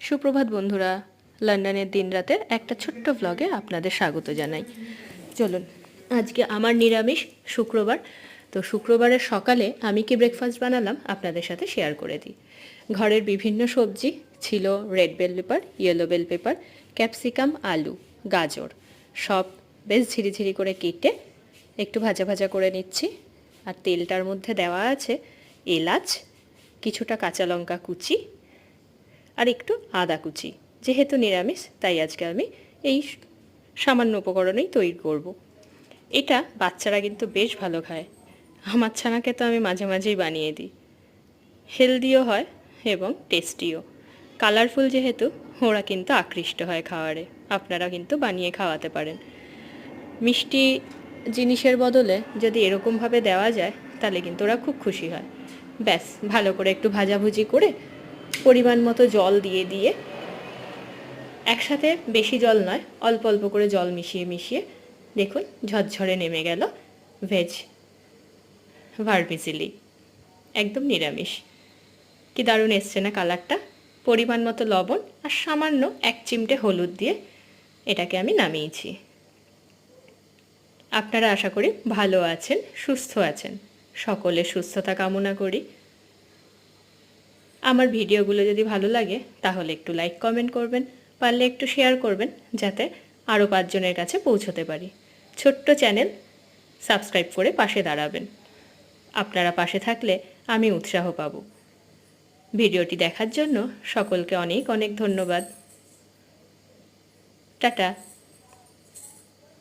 সুপ্রভাত বন্ধুরা, লন্ডনের দিনরাতের একটা ছোট্ট ভ্লগে আপনাদের স্বাগত জানাই। চলুন, আজকে আমার নিরামিষ শুক্রবার। তো শুক্রবারের সকালে আমি কি ব্রেকফাস্ট বানালাম আপনাদের সাথে শেয়ার করে দিই। ঘরের বিভিন্ন সবজি ছিল, red bell pepper, yellow bell pepper, capsicum, আলু, গাজর, সব বেশ ঝিরিঝিরি করে কেটে একটু ভাজা ভাজা করে নিচ্ছি। আর তেলটার মধ্যে দেওয়া আছে এলাচ, কিছুটা কাঁচা লঙ্কা কুচি আর একটু আদা কুচি। যেহেতু নিরামিষ তাই আজকে আমি এই সামান্য উপকরণেই তৈরি করব। এটা বাচ্চারা কিন্তু বেশ ভালো খায়। আমার ছানাকে তো আমি মাঝে মাঝেই বানিয়ে দিই। হেলদিও হয় এবং টেস্টিও। কালারফুল যেহেতু ওরা কিন্তু আকৃষ্ট হয় খাওয়ারে। আপনারা কিন্তু বানিয়ে খাওয়াতে পারেন। মিষ্টি জিনিসের বদলে যদি এরকমভাবে দেওয়া যায় তাহলে কিন্তু ওরা খুব খুশি হয়। ব্যাস ভালো করে একটু ভাজাভুজি করে পরিমাণ মতো জল দিয়ে দিয়ে একসাথে বেশি জল নয়, অল্প অল্প করে জল মিশিয়ে মিশিয়ে দেখুন ঝরঝরে নেমে গেল ভেজ ভার্মিসেলি। একদম নিরামিষ। কি দারুণ এসছে না কালারটা। পরিমাণ মতো লবণ আর সামান্য 1 চিমটে হলুদ দিয়ে এটাকে আমি নামিয়েছি। আপনারা আশা করি ভালো আছেন, সুস্থ আছেন। সকলের সুস্থতা কামনা করি। আমার ভিডিওগুলো যদি ভালো লাগে তাহলে একটু লাইক কমেন্ট করবেন, পারলে একটু শেয়ার করবেন যাতে আরও 5 জনের কাছে পৌঁছতে পারি। ছোট্ট চ্যানেল, সাবস্ক্রাইব করে পাশে দাঁড়াবেন। আপনারা পাশে থাকলে আমি উৎসাহ পাব। ভিডিওটি দেখার জন্য সকলকে অনেক অনেক ধন্যবাদ। টাটা।